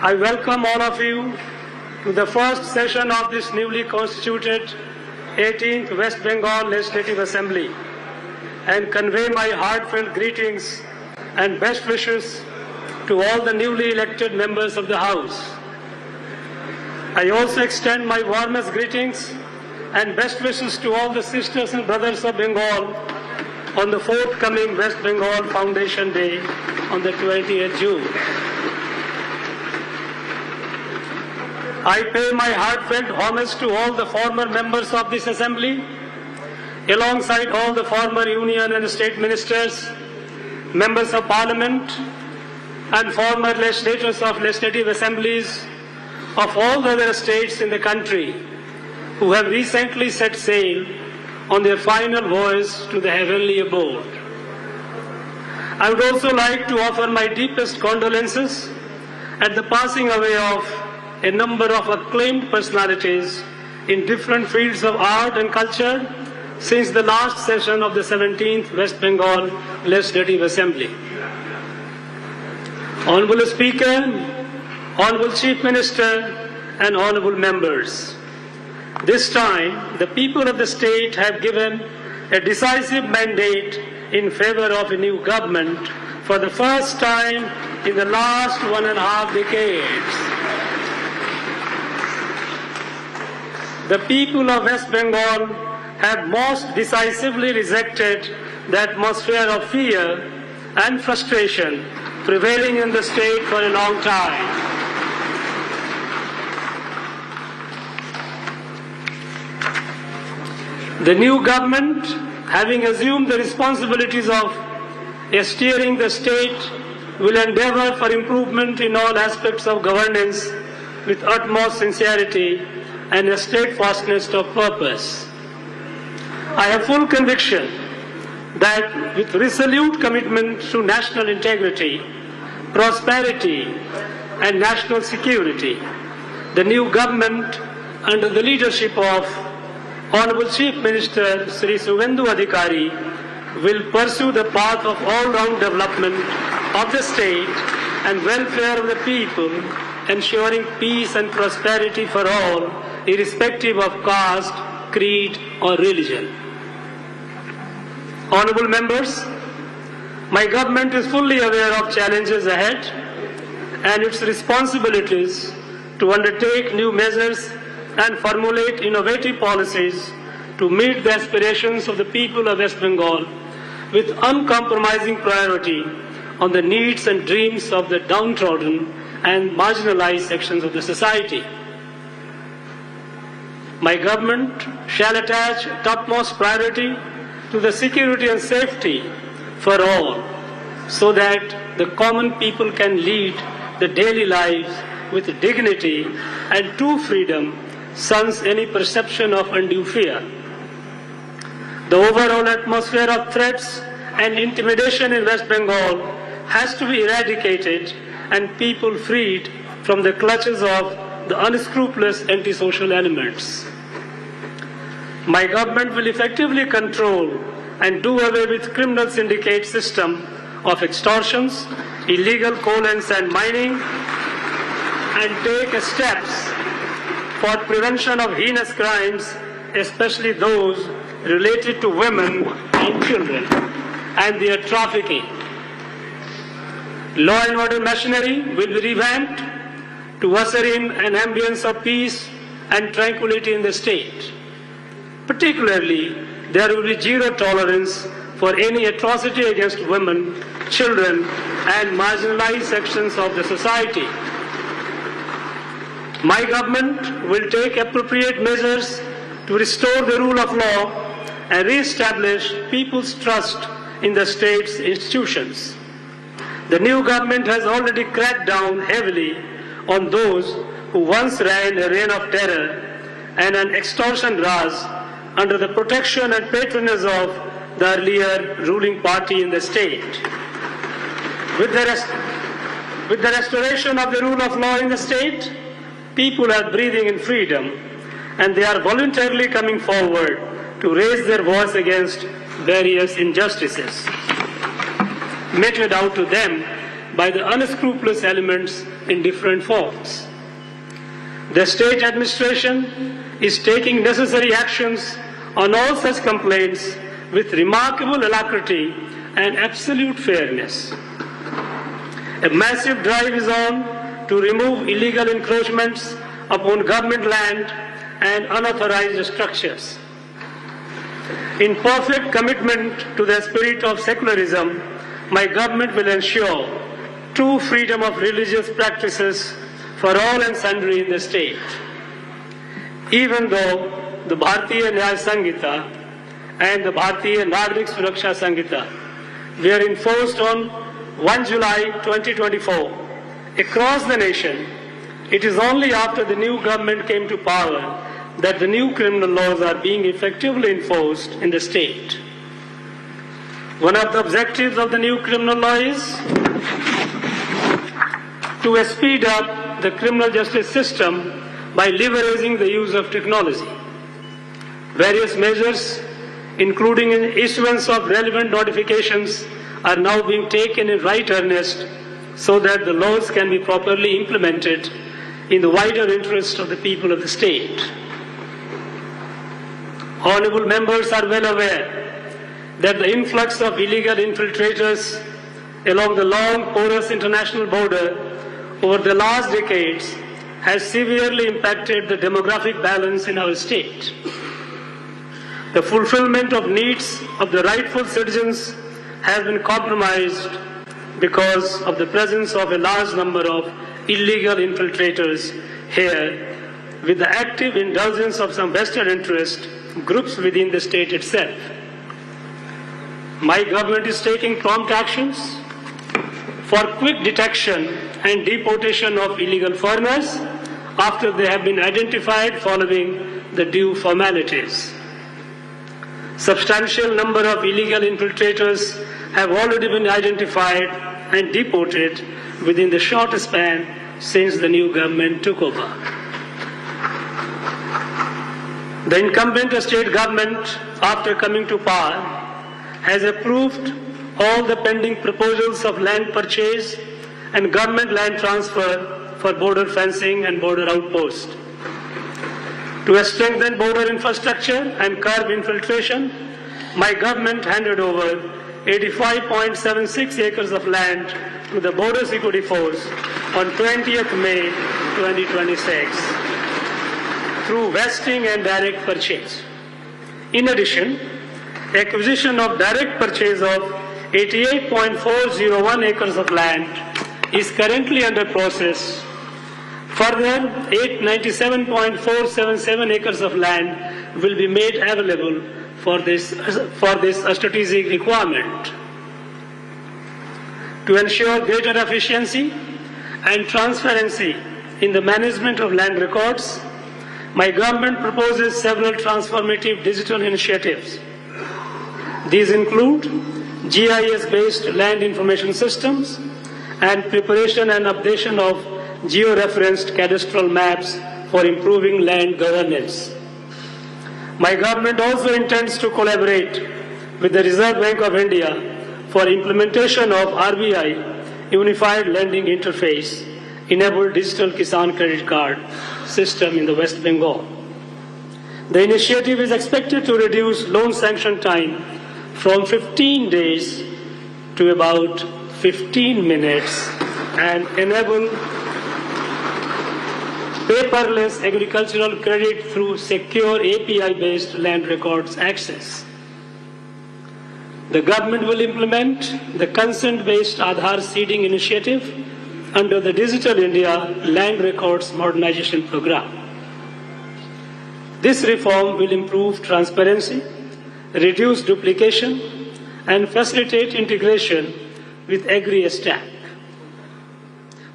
I welcome all of you to the first session of this newly constituted 18th West Bengal Legislative Assembly and convey my heartfelt greetings and best wishes to all the newly elected members of the House. I also extend my warmest greetings and best wishes to all the sisters and brothers of Bengal on the forthcoming West Bengal Foundation Day on the 20th June. I pay my heartfelt homage to all the former members of this Assembly, alongside all the former Union and State Ministers, Members of Parliament, and former legislators of legislative assemblies of all the other states in the country who have recently set sail on their final voyage to the heavenly abode. I would also like to offer my deepest condolences at the passing away of a number of acclaimed personalities in different fields of art and culture since the last session of the 17th West Bengal Legislative Assembly. Honorable Speaker, Honorable Chief Minister, and Honorable Members, this time the people of the state have given a decisive mandate in favor of a new government for the first time in the last 1.5 decades. The people of West Bengal have most decisively rejected the atmosphere of fear and frustration prevailing in the state for a long time. The new government, having assumed the responsibilities of steering the state, will endeavor for improvement in all aspects of governance with utmost sincerity and a steadfastness of purpose. I have full conviction that with resolute commitment to national integrity, prosperity, and national security, the new government, under the leadership of Honorable Chief Minister Sri Suvendu Adhikari, will pursue the path of all-round development of the state and welfare of the people, ensuring peace and prosperity for all, irrespective of caste, creed, or religion. Honorable members, my government is fully aware of challenges ahead and its responsibilities to undertake new measures and formulate innovative policies to meet the aspirations of the people of West Bengal with uncompromising priority on the needs and dreams of the downtrodden and marginalized sections of the society. My government shall attach topmost priority to the security and safety for all, so that the common people can lead the daily lives with dignity and true freedom, sans any perception of undue fear. The overall atmosphere of threats and intimidation in West Bengal has to be eradicated and people freed from the clutches of the unscrupulous antisocial elements. My government will effectively control and do away with criminal syndicate system of extortions, illegal coal and sand mining, and take steps for prevention of heinous crimes, especially those related to women and children and their trafficking. Law and order machinery will be revamped to usher in an ambience of peace and tranquility in the state. Particularly, there will be zero tolerance for any atrocity against women, children, and marginalized sections of the society. My government will take appropriate measures to restore the rule of law and re-establish people's trust in the state's institutions. The new government has already cracked down heavily on those who once ran a reign of terror and an extortion raj under the protection and patronage of the earlier ruling party in the state. With the restoration of the rule of law in the state, people are breathing in freedom and they are voluntarily coming forward to raise their voice against various injustices meted out to them by the unscrupulous elements in different forms. The state administration is taking necessary actions on all such complaints with remarkable alacrity and absolute fairness. A massive drive is on to remove illegal encroachments upon government land and unauthorized structures. In perfect commitment to the spirit of secularism, my government will ensure true freedom of religious practices for all and sundry in the state. Even though the Bharatiya Nyaya Sanhita and the Bharatiya Nagrik Suraksha Sanhita were enforced on 1 July 2024 across the nation, it is only after the new government came to power that the new criminal laws are being effectively enforced in the state. One of the objectives of the new criminal law is to speed up the criminal justice system by leveraging the use of technology. Various measures, including issuance of relevant notifications, are now being taken in right earnest so that the laws can be properly implemented in the wider interest of the people of the state. Honorable members are well aware that the influx of illegal infiltrators along the long, porous international border over the last decades has severely impacted the demographic balance in our state. The fulfillment of needs of the rightful citizens has been compromised because of the presence of a large number of illegal infiltrators here, with the active indulgence of some vested interest groups within the state itself. My government is taking prompt actions for quick detection and deportation of illegal foreigners after they have been identified following the due formalities. Substantial number of illegal infiltrators have already been identified and deported within the short span since the new government took over. The incumbent state government, after coming to power, has approved all the pending proposals of land purchase and government land transfer for border fencing and border outposts. To strengthen border infrastructure and curb infiltration, my government handed over 85.76 acres of land to the Border Security Force on 20th May 2026 through vesting and direct purchase. In addition, acquisition of direct purchase of 88.401 acres of land is currently under process. Further, 897.477 acres of land will be made available for this strategic requirement. To ensure greater efficiency and transparency in the management of land records, my government proposes several transformative digital initiatives. These include GIS-based land information systems and preparation and updation of geo-referenced cadastral maps for improving land governance. My government also intends to collaborate with the Reserve Bank of India for implementation of RBI Unified Lending Interface enabled digital Kisan credit card system in the West Bengal. The initiative is expected to reduce loan sanction time from 15 days to about 15 minutes and enable paperless agricultural credit through secure API-based land records access. The government will implement the consent-based Aadhaar seeding initiative under the Digital India Land Records Modernization Program. This reform will improve transparency, reduce duplication, and facilitate integration with Agri-Stack.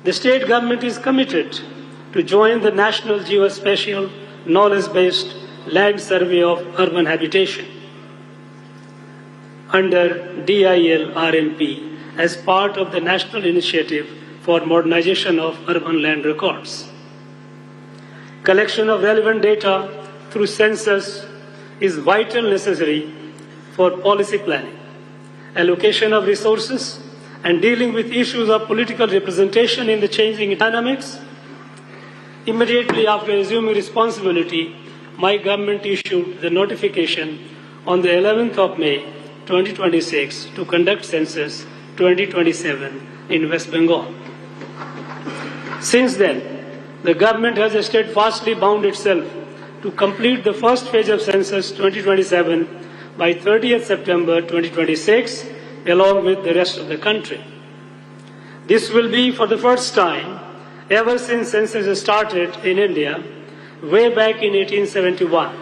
The state government is committed to join the National Geospatial Knowledge-Based Land Survey of Urban Habitation under DIL RNP as part of the National Initiative for Modernization of Urban Land Records. Collection of relevant data through census is vital necessary for policy planning, allocation of resources, and dealing with issues of political representation in the changing dynamics. Immediately after assuming responsibility, my government issued the notification on the 11th of May 2026 to conduct census 2027 in West Bengal. Since then, the government has steadfastly bound itself to complete the first phase of census 2027 by 30th September 2026, along with the rest of the country. This will be for the first time ever since census started in India, way back in 1871,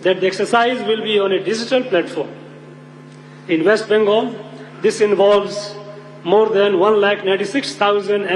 that the exercise will be on a digital platform. In West Bengal, this involves more than 1,96,000